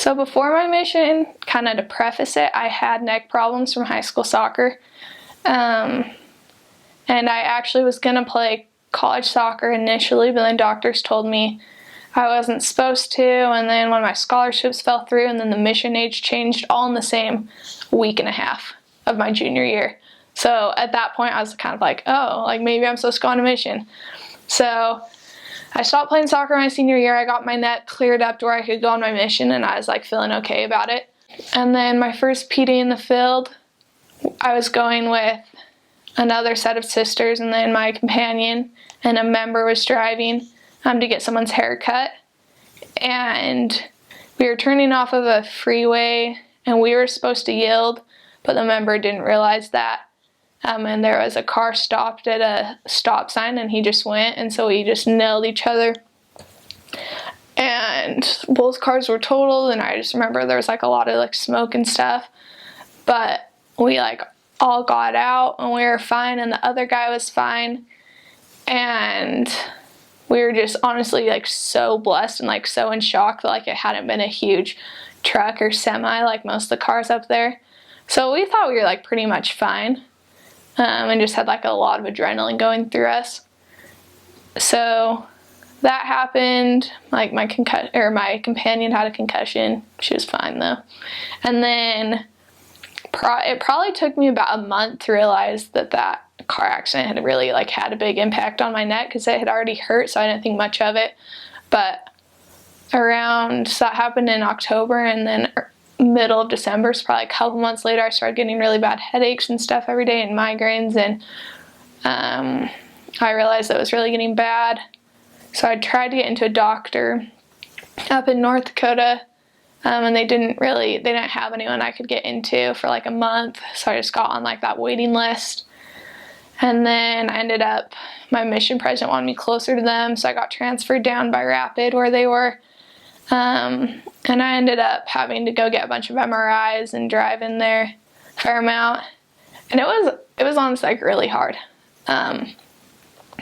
So before my mission, kind of to preface it, I had neck problems from high school soccer. And I actually was going to play college soccer initially, but then doctors told me I wasn't supposed to, and then one of my scholarships fell through, and then the mission age changed all in the same week and a half of my junior year. So at that point, I was kind of like, oh, like maybe I'm supposed to go on a mission. So I stopped playing soccer my senior year. I got my neck cleared up to where I could go on my mission, and I was like feeling okay about it. And then my first PD in the field, I was going with another set of sisters, and then my companion and a member was driving to get someone's hair cut. And we were turning off of a freeway, and we were supposed to yield, but the member didn't realize that. And there was a car stopped at a stop sign, and he just went, and so we just nailed each other. And both cars were totaled, and I just remember there was like a lot of like smoke and stuff. But we like all got out, and we were fine, and the other guy was fine. And we were just honestly like so blessed and like so in shock that like it hadn't been a huge truck or semi like most of the cars up there. So we thought we were like pretty much fine. And just had like a lot of adrenaline going through us. So that happened. Like my companion had a concussion. She was fine though. And then it probably took me about a month to realize that that car accident had really like had a big impact on my neck, because it had already hurt, so I didn't think much of it. But so that happened in October, and then middle of December, so probably a couple months later, I started getting really bad headaches and stuff every day and migraines, and I realized that it was really getting bad. So I tried to get into a doctor up in North Dakota, and they didn't have anyone I could get into for like a month, so I just got on like that waiting list. And then I ended up, my mission president wanted me closer to them, so I got transferred down by Rapid where they were. And I ended up having to go get a bunch of MRIs and drive in there a fair amount. And it was honestly like really hard.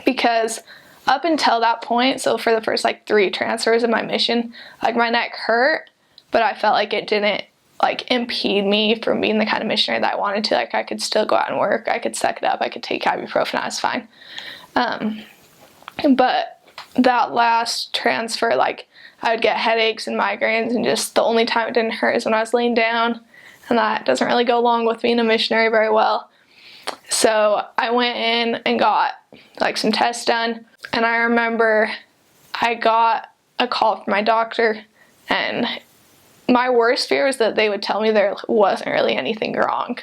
Because up until that point, so for the first like 3 transfers of my mission, like my neck hurt, but I felt like it didn't like impede me from being the kind of missionary that I wanted to. Like I could still go out and work, I could suck it up, I could take ibuprofen, I was fine. But that last transfer, like I would get headaches and migraines, and just the only time it didn't hurt is when I was laying down, and that doesn't really go along with being a missionary very well. So I went in and got like some tests done, and I remember I got a call from my doctor, and my worst fear was that they would tell me there wasn't really anything wrong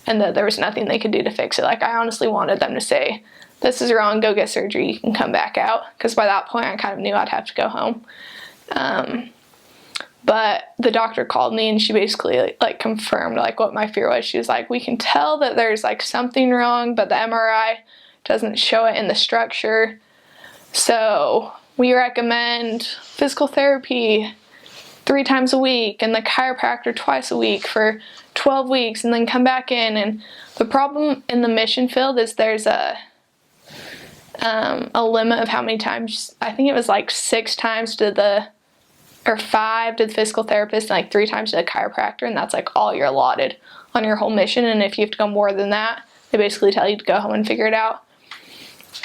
and that there was nothing they could do to fix it. Like I honestly wanted them to say, this is wrong, go get surgery, you can come back out, because by that point I kind of knew I'd have to go home. But the doctor called me, and she basically like confirmed like what my fear was. She was like, we can tell that there's like something wrong, but the MRI doesn't show it in the structure. So we recommend physical therapy 3 times a week and the chiropractor twice a week for 12 weeks and then come back in. And the problem in the mission field is there's a limit of how many times, I think it was like 6 times or 5 to the physical therapist, and like 3 times to the chiropractor, and that's like all you're allotted on your whole mission. And if you have to go more than that, they basically tell you to go home and figure it out.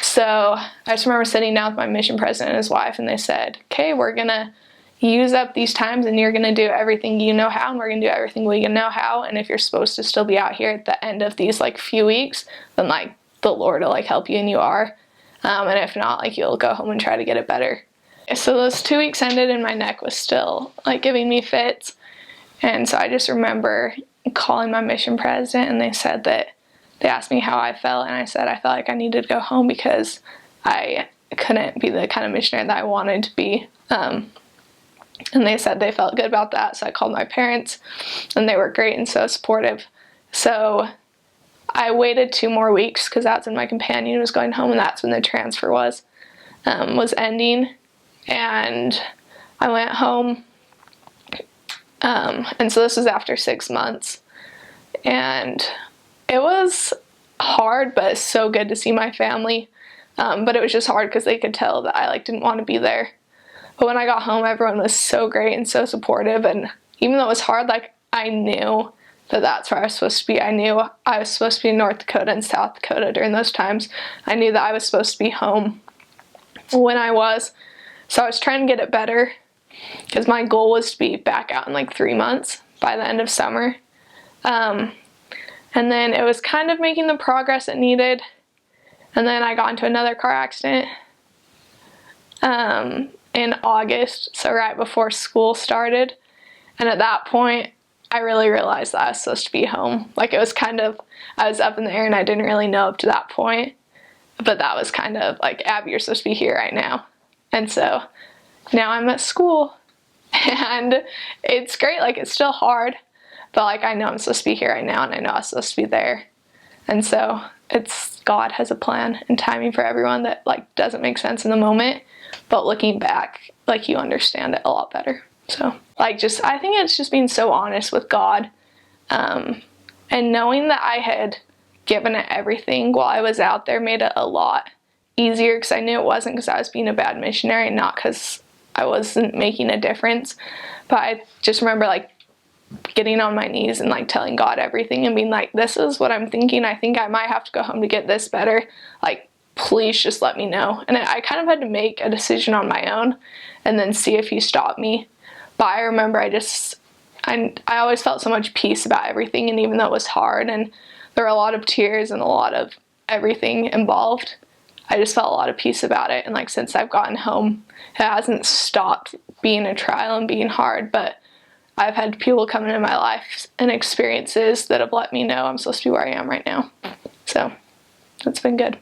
So I just remember sitting down with my mission president and his wife, and they said, okay, we're gonna use up these times, and you're gonna do everything you know how, and we're gonna do everything we know how, and if you're supposed to still be out here at the end of these like few weeks, then like the Lord will like help you, and you are. And if not, like you'll go home and try to get it better. So those 2 weeks ended, and my neck was still like giving me fits. And so I just remember calling my mission president, and they said that they asked me how I felt, and I said I felt like I needed to go home because I couldn't be the kind of missionary that I wanted to be. And they said they felt good about that. So I called my parents, and they were great and so supportive. So I waited 2 more weeks, because that's when my companion was going home, and that's when the transfer was ending. And I went home, and so this was after 6 months, and it was hard, but it's so good to see my family. But it was just hard because they could tell that I like didn't want to be there. But when I got home, everyone was so great and so supportive, and even though it was hard, like I knew that that's where I was supposed to be. I knew I was supposed to be in North Dakota and South Dakota during those times. I knew that I was supposed to be home when I was. So I was trying to get it better because my goal was to be back out in like 3 months by the end of summer. And then it was kind of making the progress it needed. And then I got into another car accident in August, so right before school started. And at that point, I really realized that I was supposed to be home. Like it was kind of, I was up in the air and I didn't really know up to that point. But that was kind of like, Abby, you're supposed to be here right now. And so now I'm at school and it's great. Like it's still hard, but like I know I'm supposed to be here right now and I know I'm supposed to be there. And so it's, God has a plan and timing for everyone that like doesn't make sense in the moment, but looking back, like you understand it a lot better. So like just, I think it's just being so honest with God, and knowing that I had given it everything while I was out there made it a lot easier, because I knew it wasn't because I was being a bad missionary and not because I wasn't making a difference. But I just remember like getting on my knees and like telling God everything and being like, this is what I'm thinking. I think I might have to go home to get this better. Like, please just let me know. And I kind of had to make a decision on my own and then see if He stopped me. But I remember I always felt so much peace about everything, and even though it was hard and there were a lot of tears and a lot of everything involved, I just felt a lot of peace about it. And like since I've gotten home, it hasn't stopped being a trial and being hard, but I've had people come into my life and experiences that have let me know I'm supposed to be where I am right now. So it's been good.